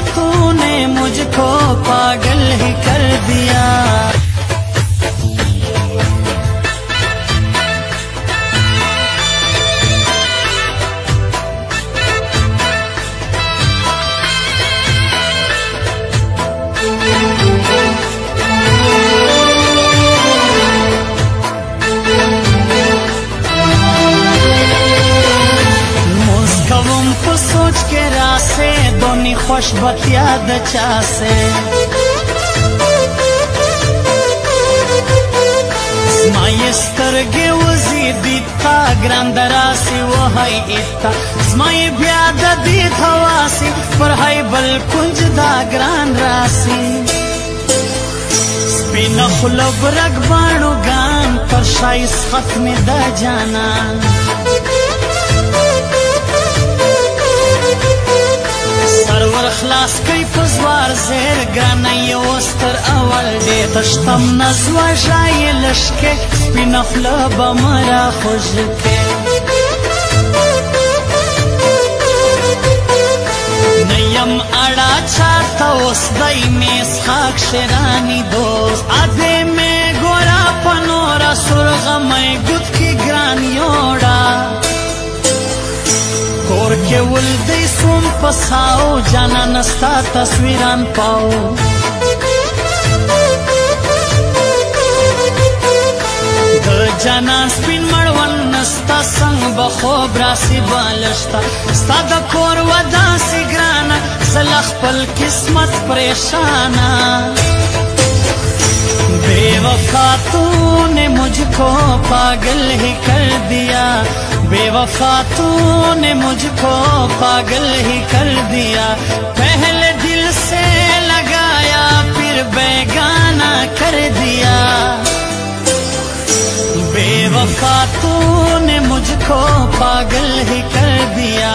तूने मुझको पागल ही कर दिया। सोच के रासे दोनी खुश बतिया दचा से स्माये स्तरगे वजी दीता ग्रांदरासी वो है इता स्माये ब्याद दी थवासी पर है बल कुंज दा ग्रान रासी स्पिन खुलब रगबाणु गान पर शाइस खत में दा जाना सरवर खलास कई पजवार زیر گرانی وستر اول دی تشتم نزوا جای لشکه سپین خلب مرا خوشکه نیم اڑا چاہتا اس دائی میں سخاک شرانی دوست آدھے میں گورا پنورا سرغ میں گد کی گرانیوڑا کور کے ولدی سوم پساو جانا نستا تصویران پاو د جانا سپین مړون نستا سنگ بخوب راسی بالشتا ستا د کور ودا سی گرانا زلخ پل قسمت پریشانا بے وفا تو نے مجھ کو پاگل ہی کر دیا بے وفا تو نے مجھ کو پاگل ہی کر دیا پہلے دل سے لگایا پھر بیگانہ کر دیا بے وفا تو نے مجھ کو پاگل ہی کر دیا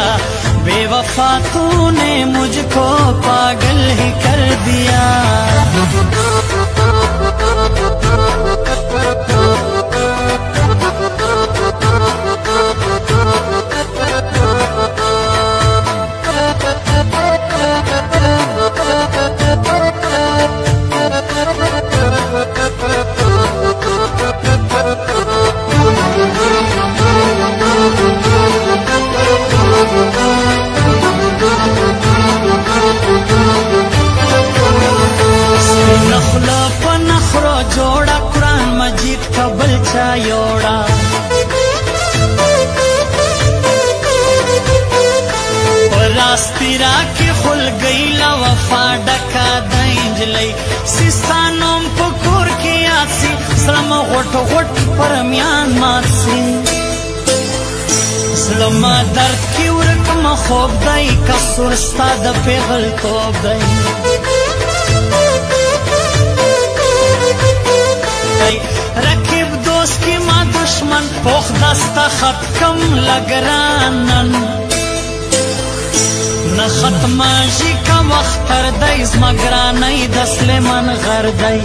بے وفا تو نے مجھ کو پاگل ہی کر دیا जोड़ा कुरान मजीद का बलचा योड़ा रास्ती राके खुल गई ला वफा डका दंजलई सिस्तानों पकुर की आसी सलम घोट घोट पर म्यान मासी सलम दर्द की उरक मखोब दई कसुर स्ताद पे गलतोब दई रकीब दोस्त की माँ दुश्मन पोख दस्ता खत कम लगरानन न खत्माजी का वक्त कर दईज मगरानी दसले मन घर दई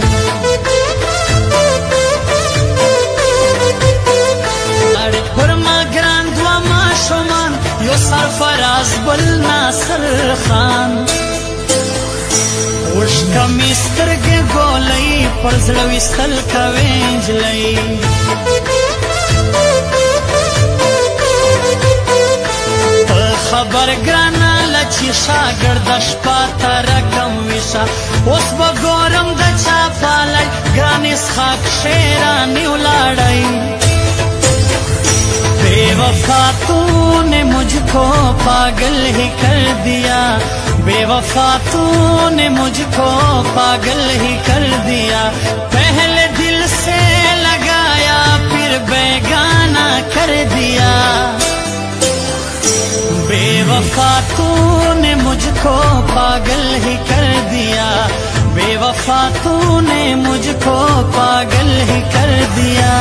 पर मगरान दुआ माशुमान यो सरफराज बल नासर खान उश कमिस्तर के गोलई पर जड़विस्तल का वेंजलई खबर ग्राना लची शागर्दश पाता रकम विशा उस बगोरम दचा पालाई ग्रानिस खाक शेरानी उलाड़ई बेवफा तूने मुझको पागल ही कर दिया बेवफा तूने मुझको पागल ही कर दिया पहले दिल से लगाया फिर बेगाना कर दिया बेवफा तूने मुझको पागल ही कर दिया बेवफा तूने मुझको पागल ही कर दिया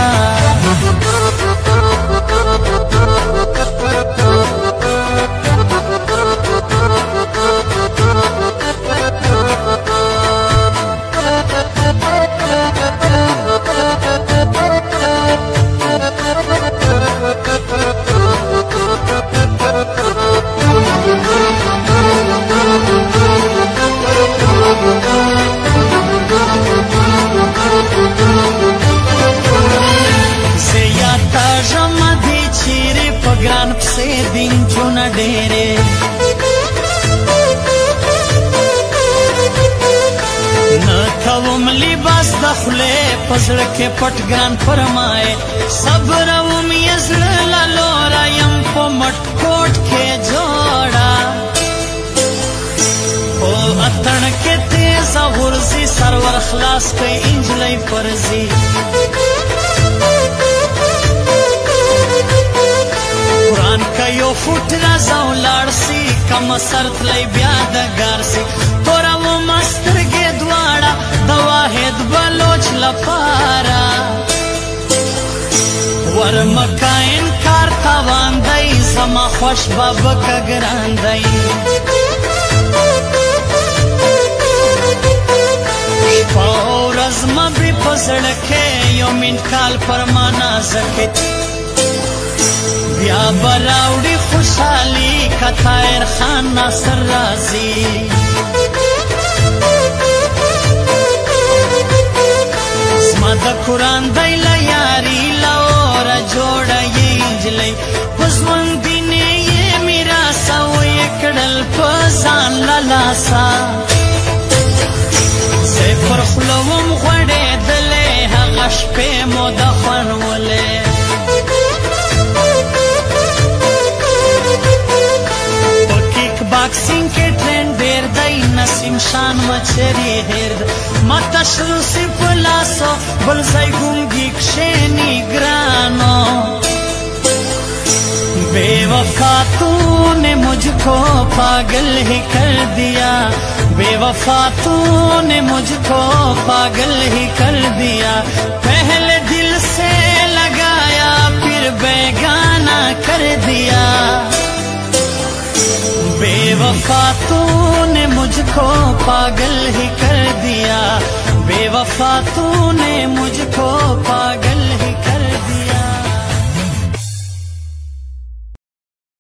کوم لباس د خولې په زړه کې پټ ګران فرمایې صبروم یې زړه له لوره یم په مټ کوټ کې جوړه په اتڼ کې تیزه غورځي سرور خلاص کړئ انجلۍ فرضي قرآن که یو فوټ راځه ولاړ سي کمه سر تللی بیا د ګار سي توره ومه سترګې دواړه د واحد بلوچ لپاره ورمکه انکار تاوان دی زما خوش بابه که ګران دی شپه او ورځ مه بې په زړه کې یو منټ کال پر ما نازه کې بیا براوړي خوشحالي که طاهر خان ناصر راځي زما د قرآن دی له یاري له اوره جوړه یې نجلۍ په ژوندینې یې میراثه ویې کړل په ځان له لاسه زه یې پر خوله وم غوړېدلې هغه شپې مو د خونولې باکسینګ کې ټرینډ ډېر دی نسیم شان مچري هېر دی ما تشروسي په لاسو بل ځای ګونګي کښېني ګرانو بے وفا تو نے مجھ کو پاگل ہی کر دیا بے وفا تو نے مجھ کو پاگل ہی کر دیا پہلے دل سے لگایا پھر بیگانہ کر دیا بے وفا تو نے مجھ کو پاگل ہی کر دیا بے وفا تو نے مجھ کو پاگل